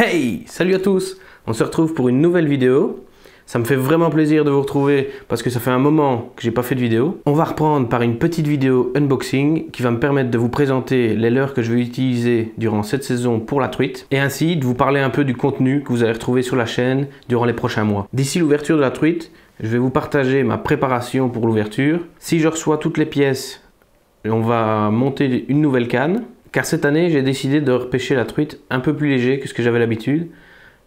Hey! Salut à tous! On se retrouve pour une nouvelle vidéo. Ça me fait vraiment plaisir de vous retrouver parce que ça fait un moment que j'ai pas fait de vidéo. On va reprendre par une petite vidéo unboxing qui va me permettre de vous présenter les leurres que je vais utiliser durant cette saison pour la truite et ainsi de vous parler un peu du contenu que vous allez retrouver sur la chaîne durant les prochains mois. D'ici l'ouverture de la truite, je vais vous partager ma préparation pour l'ouverture. Si je reçois toutes les pièces, on va monter une nouvelle canne. Car cette année, j'ai décidé de repêcher la truite un peu plus léger que ce que j'avais l'habitude.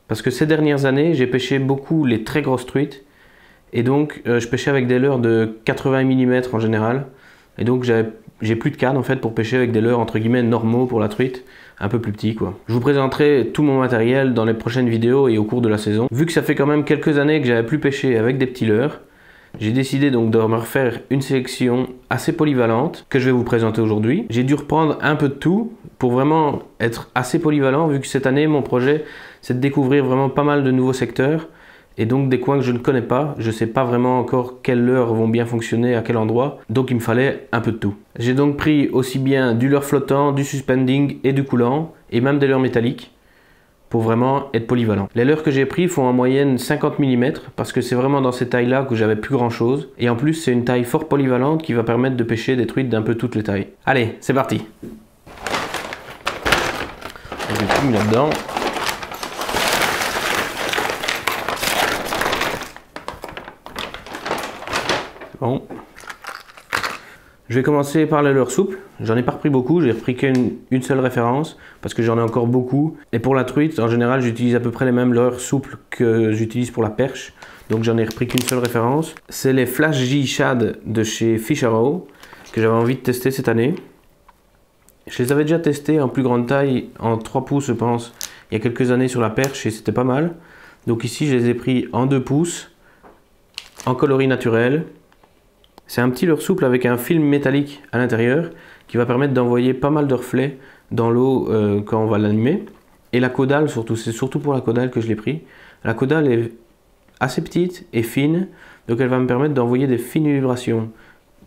Parce que ces dernières années, j'ai pêché beaucoup les très grosses truites. Et donc, je pêchais avec des leurres de 80 mm en général. Et donc, j'ai plus de canne en fait pour pêcher avec des leurres entre guillemets normaux pour la truite. Un peu plus petits quoi. Je vous présenterai tout mon matériel dans les prochaines vidéos et au cours de la saison. Vu que ça fait quand même quelques années que j'avais plus pêché avec des petits leurres, j'ai décidé donc de me refaire une sélection assez polyvalente que je vais vous présenter aujourd'hui. J'ai dû reprendre un peu de tout pour vraiment être assez polyvalent vu que cette année mon projet c'est de découvrir vraiment pas mal de nouveaux secteurs et donc des coins que je ne connais pas. Je ne sais pas vraiment encore quelles leurres vont bien fonctionner à quel endroit, donc il me fallait un peu de tout. J'ai donc pris aussi bien du leurre flottant, du suspending et du coulant et même des leurres métalliques pour vraiment être polyvalent. Les leurres que j'ai pris font en moyenne 50 mm parce que c'est vraiment dans ces tailles là que j'avais plus grand chose et en plus c'est une taille fort polyvalente qui va permettre de pêcher des truites d'un peu toutes les tailles. Allez, c'est parti. Je vais tout mis là-dedans. C'est bon. Je vais commencer par les leurres souples. J'en ai pas repris beaucoup, j'ai repris qu'une seule référence parce que j'en ai encore beaucoup. Et pour la truite, en général, j'utilise à peu près les mêmes leurres souples que j'utilise pour la perche. Donc j'en ai repris qu'une seule référence. C'est les Flash J Shad de chez Fish Arrow que j'avais envie de tester cette année. Je les avais déjà testés en plus grande taille, en 3 pouces je pense, il y a quelques années sur la perche et c'était pas mal. Donc ici, je les ai pris en 2 pouces, en coloris naturel. C'est un petit leurre souple avec un film métallique à l'intérieur qui va permettre d'envoyer pas mal de reflets dans l'eau quand on va l'animer. Et la caudale surtout, c'est surtout pour la caudale que je l'ai pris. La caudale est assez petite et fine, donc elle va me permettre d'envoyer des fines vibrations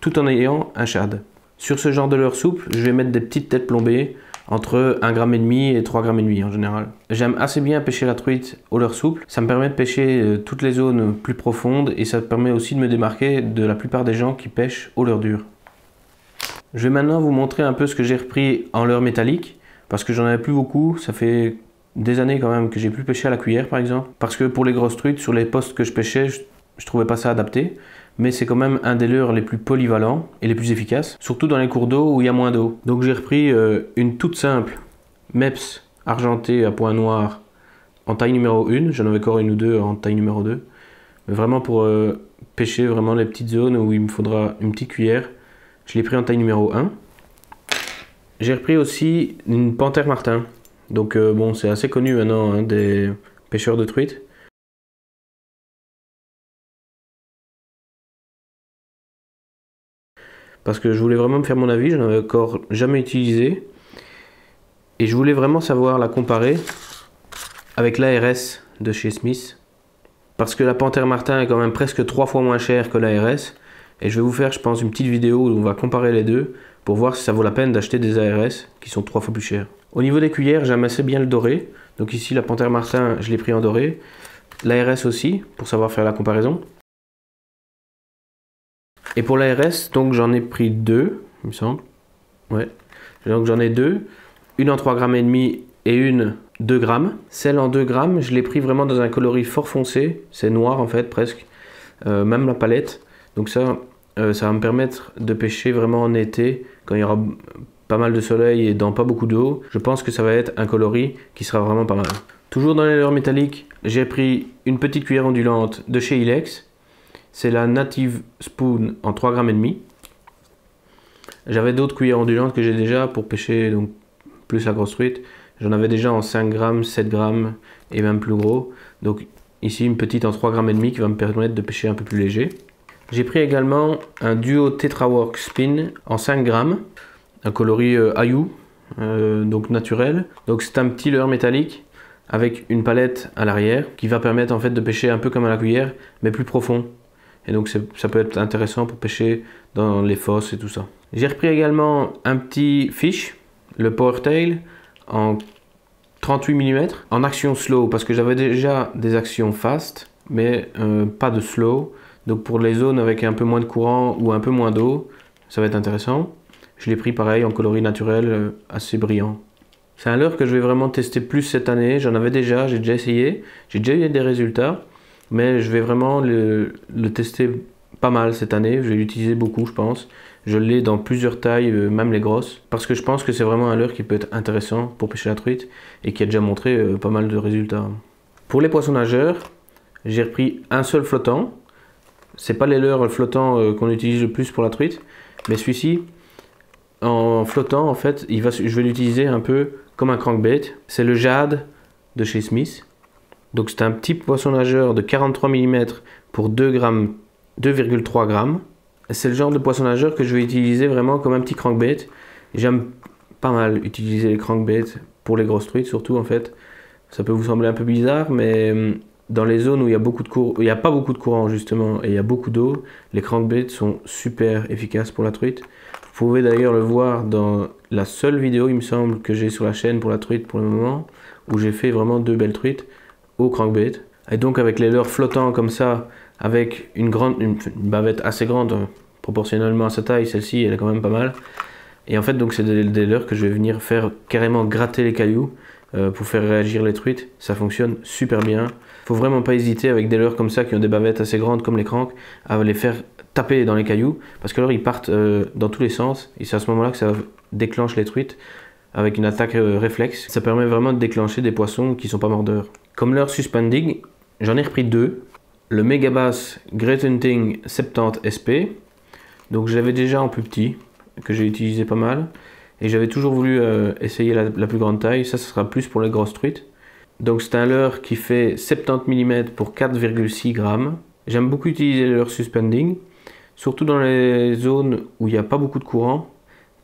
tout en ayant un shad. Sur ce genre de leurre souple, je vais mettre des petites têtes plombées entre 1,5 g et 3,5 g en général. J'aime assez bien pêcher la truite au leurre souple. Ça me permet de pêcher toutes les zones plus profondes et ça permet aussi de me démarquer de la plupart des gens qui pêchent au leurre dur. Je vais maintenant vous montrer un peu ce que j'ai repris en leurre métallique parce que j'en avais plus beaucoup. Ça fait des années quand même que j'ai plus pêché à la cuillère par exemple. Parce que pour les grosses truites, sur les postes que je pêchais, je trouvais pas ça adapté. Mais c'est quand même un des leurres les plus polyvalents et les plus efficaces, surtout dans les cours d'eau où il y a moins d'eau. Donc j'ai repris une toute simple MEPS argentée à point noir en taille numéro 1, j'en avais encore une ou deux en taille numéro 2, mais vraiment pour pêcher vraiment les petites zones où il me faudra une petite cuillère, je l'ai pris en taille numéro 1. J'ai repris aussi une Panthère Martin, donc bon c'est assez connu maintenant hein, des pêcheurs de truites. Parce que je voulais vraiment me faire mon avis, je n'en avais encore jamais utilisé. Et je voulais vraiment savoir la comparer avec l'ARS de chez Smith. Parce que la Panthère Martin est quand même presque 3 fois moins chère que l'ARS. Et je vais vous faire, je pense, une petite vidéo où on va comparer les deux pour voir si ça vaut la peine d'acheter des ARS qui sont 3 fois plus chères. Au niveau des cuillères, j'aime assez bien le doré. Donc ici, la Panthère Martin, je l'ai pris en doré. L'ARS aussi, pour savoir faire la comparaison. Et pour l'ARS, donc j'en ai pris 2, il me semble. Ouais. Donc j'en ai 2. Une en 3,5 g et une 2 g. Celle en 2 g, je l'ai pris vraiment dans un coloris fort foncé. C'est noir en fait, presque. Même la palette. Donc ça va me permettre de pêcher vraiment en été, quand il y aura pas mal de soleil et dans pas beaucoup d'eau. Je pense que ça va être un coloris qui sera vraiment pas mal. Toujours dans les leurres métalliques, j'ai pris une petite cuillère ondulante de chez Ilex. C'est la Native Spoon en 3,5 g. J'avais d'autres cuillères ondulantes que j'ai déjà pour pêcher donc plus la grosse truite. J'en avais déjà en 5 g, 7 g et même plus gros. Donc ici une petite en 3,5 g qui va me permettre de pêcher un peu plus léger. J'ai pris également un Duo Tetrawork Spin en 5 g. Un coloris Ayu, donc naturel. Donc c'est un petit leurre métallique avec une palette à l'arrière qui va permettre en fait de pêcher un peu comme à la cuillère mais plus profond. Et donc ça peut être intéressant pour pêcher dans les fosses et tout ça. J'ai repris également un petit fish, le Powertail, en 38 mm en action slow parce que j'avais déjà des actions fast mais pas de slow. Donc pour les zones avec un peu moins de courant ou un peu moins d'eau, ça va être intéressant. Je l'ai pris pareil en coloris naturel assez brillant. C'est un leurre que je vais vraiment tester plus cette année. J'en avais déjà, j'ai déjà essayé, j'ai déjà eu des résultats, mais je vais vraiment le tester pas mal cette année. Je vais l'utiliser beaucoup, je pense. Je l'ai dans plusieurs tailles, même les grosses, parce que je pense que c'est vraiment un leurre qui peut être intéressant pour pêcher la truite et qui a déjà montré pas mal de résultats. Pour les poissons nageurs, j'ai repris un seul flottant. C'est pas les leurres flottants qu'on utilise le plus pour la truite, mais celui-ci, en flottant, en fait, je vais l'utiliser un peu comme un crankbait. C'est le Jade de chez Smith. Donc c'est un petit poisson nageur de 43 mm pour 2,3 grammes. C'est le genre de poisson nageur que je vais utiliser vraiment comme un petit crankbait. J'aime pas mal utiliser les crankbaits pour les grosses truites, surtout en fait. Ça peut vous sembler un peu bizarre, mais dans les zones où il y a pas beaucoup de courant justement et il y a beaucoup d'eau, les crankbaits sont super efficaces pour la truite. Vous pouvez d'ailleurs le voir dans la seule vidéo, il me semble, que j'ai sur la chaîne pour la truite pour le moment, où j'ai fait vraiment 2 belles truites au crankbait. Et donc avec les leurres flottants comme ça, avec une bavette assez grande, proportionnellement à sa taille, celle-ci elle est quand même pas mal. Et en fait donc c'est des leurres que je vais venir faire carrément gratter les cailloux pour faire réagir les truites. Ça fonctionne super bien. Faut vraiment pas hésiter avec des leurres comme ça qui ont des bavettes assez grandes comme les cranks à les faire taper dans les cailloux parce que alors ils partent dans tous les sens et c'est à ce moment là que ça déclenche les truites avec une attaque réflexe. Ça permet vraiment de déclencher des poissons qui sont pas mordeurs. Comme leurre suspending, j'en ai repris 2. Le Megabass Great Hunting 70 SP, donc je l'avais déjà en plus petit que j'ai utilisé pas mal et j'avais toujours voulu essayer la plus grande taille. Ça sera plus pour les grosses truites. Donc c'est un leurre qui fait 70 mm pour 4,6 grammes. J'aime beaucoup utiliser le leurre suspending, surtout dans les zones où il n'y a pas beaucoup de courant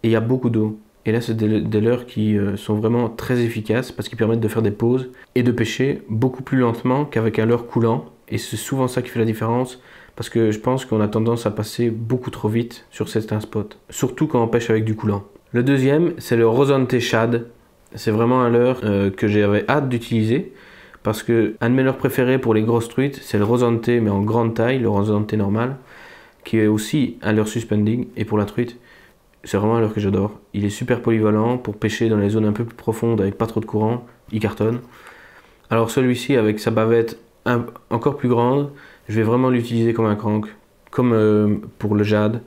et il y a beaucoup d'eau. Et là c'est des leurres qui sont vraiment très efficaces parce qu'ils permettent de faire des pauses et de pêcher beaucoup plus lentement qu'avec un leurre coulant. Et c'est souvent ça qui fait la différence parce que je pense qu'on a tendance à passer beaucoup trop vite sur certains spots, surtout quand on pêche avec du coulant. Le deuxième c'est le Rosante Shad. C'est vraiment un leurre que j'avais hâte d'utiliser parce que un de mes leurres préférés pour les grosses truites, c'est le Rosante mais en grande taille, le Rosante normal, qui est aussi un leurre suspending. Et pour la truite, c'est vraiment un leurre que j'adore. Il est super polyvalent pour pêcher dans les zones un peu plus profondes avec pas trop de courant, il cartonne. Alors celui-ci avec sa bavette encore plus grande, je vais vraiment l'utiliser comme un crank, comme pour le Jade.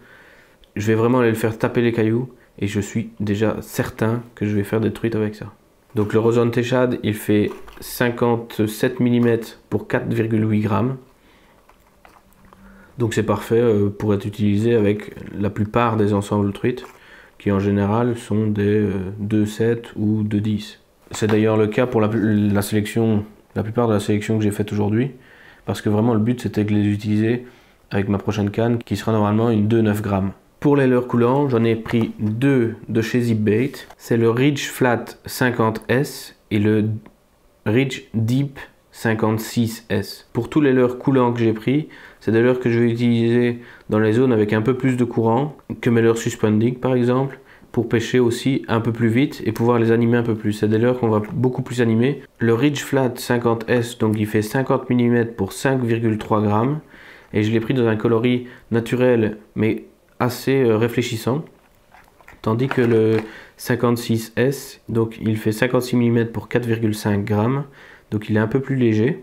Je vais vraiment aller le faire taper les cailloux. Et je suis déjà certain que je vais faire des truites avec ça. Donc le Rosante Shad, il fait 57 mm pour 4,8 grammes. Donc c'est parfait pour être utilisé avec la plupart des ensembles truites, qui en général sont des 2,7 ou 2,10. C'est d'ailleurs le cas pour la plupart de la sélection que j'ai faite aujourd'hui, parce que vraiment le but c'était de les utiliser avec ma prochaine canne, qui sera normalement une 2,9 grammes. Pour les leurres coulants, j'en ai pris 2 de chez ZipBait. C'est le Ridge Flat 50S et le Ridge Deep 56S. Pour tous les leurres coulants que j'ai pris, c'est des leurres que je vais utiliser dans les zones avec un peu plus de courant que mes leurres suspending par exemple, pour pêcher aussi un peu plus vite et pouvoir les animer un peu plus. C'est des leurres qu'on va beaucoup plus animer. Le Ridge Flat 50S, donc il fait 50 mm pour 5,3 grammes et je l'ai pris dans un coloris naturel mais assez réfléchissant, tandis que le 56S, donc il fait 56 mm pour 4,5 grammes, donc il est un peu plus léger,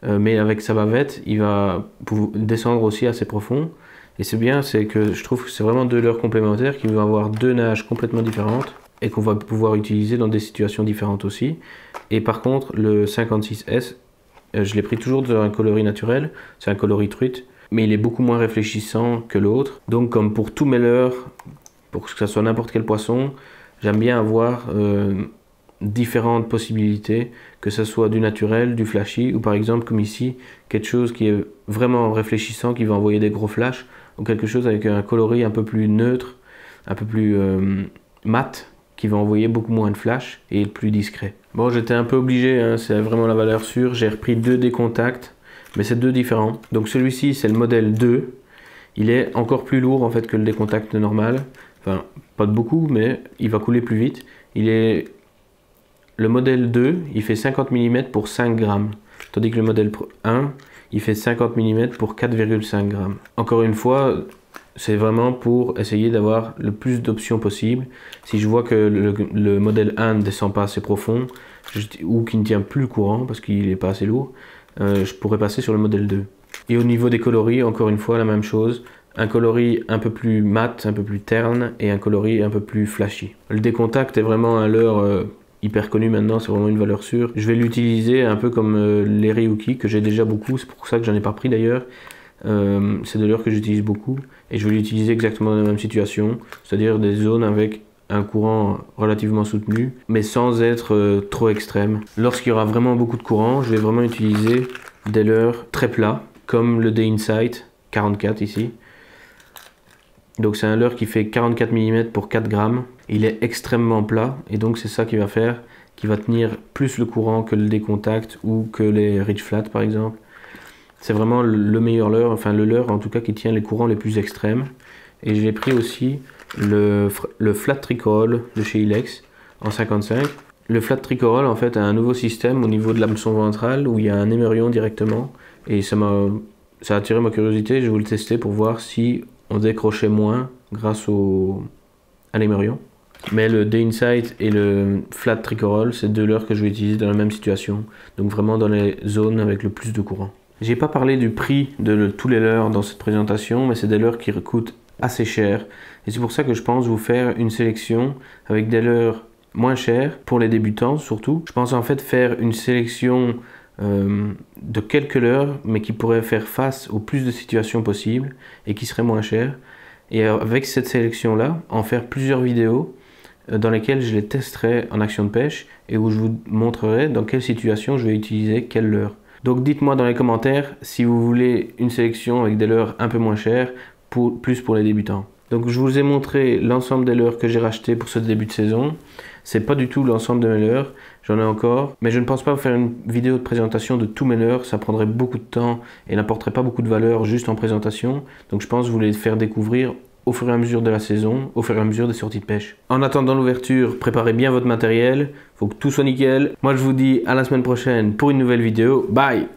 mais avec sa bavette il va descendre aussi assez profond. Et c'est bien, c'est que je trouve que c'est vraiment 2 leurres complémentaires qui vont avoir 2 nages complètement différentes et qu'on va pouvoir utiliser dans des situations différentes aussi. Et par contre le 56S, je l'ai pris toujours dans un coloris naturel, c'est un coloris truite, mais il est beaucoup moins réfléchissant que l'autre. Donc comme pour tous mes leurres, pour que ce soit n'importe quel poisson, j'aime bien avoir différentes possibilités, que ce soit du naturel, du flashy, ou par exemple comme ici, quelque chose qui est vraiment réfléchissant, qui va envoyer des gros flashs, ou quelque chose avec un coloris un peu plus neutre, un peu plus mat, qui va envoyer beaucoup moins de flash et être plus discret. Bon, j'étais un peu obligé, hein, c'est vraiment la valeur sûre, j'ai repris 2 des contacts, mais c'est 2 différents. Donc celui-ci c'est le modèle 2, il est encore plus lourd en fait que le décontact normal, enfin pas de beaucoup mais il va couler plus vite. Il est le modèle 2, il fait 50 mm pour 5 grammes. Tandis que le modèle 1, il fait 50 mm pour 4,5 grammes. Encore une fois, c'est vraiment pour essayer d'avoir le plus d'options possible. Si je vois que le modèle 1 ne descend pas assez profond, ou qu'il ne tient plus le courant parce qu'il n'est pas assez lourd, je pourrais passer sur le modèle 2. Et au niveau des coloris, encore une fois, la même chose. Un coloris un peu plus mat, un peu plus terne, et un coloris un peu plus flashy. Le décontact est vraiment un leurre hyper connu maintenant, c'est vraiment une valeur sûre. Je vais l'utiliser un peu comme les Ryuki, que j'ai déjà beaucoup, c'est pour ça que j'en ai pas pris d'ailleurs. C'est des leurres que j'utilise beaucoup, et je vais l'utiliser exactement dans la même situation, c'est-à-dire des zones avec un courant relativement soutenu, mais sans être trop extrême. Lorsqu'il y aura vraiment beaucoup de courant, je vais vraiment utiliser des leurres très plats, comme le D-Insight 44 ici. Donc c'est un leurre qui fait 44 mm pour 4 grammes. Il est extrêmement plat, et donc c'est ça qui va faire, qui va tenir plus le courant que le décontact ou que les Ridge Flat par exemple. C'est vraiment le meilleur leurre, enfin le leurre en tout cas qui tient les courants les plus extrêmes. Et j'ai pris aussi le Flat Tricorol de chez Ilex en 55. Le Flat Tricorol en fait a un nouveau système au niveau de l'hameçon ventral où il y a un émerion directement, et ça a attiré ma curiosité. Je vais vous le tester pour voir si on décrochait moins grâce à l'émerion. Mais le D-Insight et le Flat Tricorol, c'est deux leurres que je vais utiliser dans la même situation, donc vraiment dans les zones avec le plus de courant. J'ai pas parlé du prix de tous les leurres dans cette présentation, mais c'est des leurres qui coûtent assez cher, et c'est pour ça que je pense vous faire une sélection avec des leurres moins chères pour les débutants surtout. Je pense en fait faire une sélection de quelques leurres, mais qui pourraient faire face au plus de situations possibles et qui seraient moins chères. Et avec cette sélection-là, en faire plusieurs vidéos dans lesquelles je les testerai en action de pêche et où je vous montrerai dans quelle situation je vais utiliser quelle leurre. Donc dites-moi dans les commentaires si vous voulez une sélection avec des leurres un peu moins chères, plus pour les débutants. Donc je vous ai montré l'ensemble des leurres que j'ai racheté pour ce début de saison. C'est pas du tout l'ensemble de mes leurres, j'en ai encore, mais je ne pense pas vous faire une vidéo de présentation de tous mes leurres, ça prendrait beaucoup de temps et n'apporterait pas beaucoup de valeur juste en présentation. Donc je pense vous les faire découvrir au fur et à mesure de la saison, au fur et à mesure des sorties de pêche. En attendant l'ouverture, préparez bien votre matériel, faut que tout soit nickel. Moi je vous dis à la semaine prochaine pour une nouvelle vidéo, bye!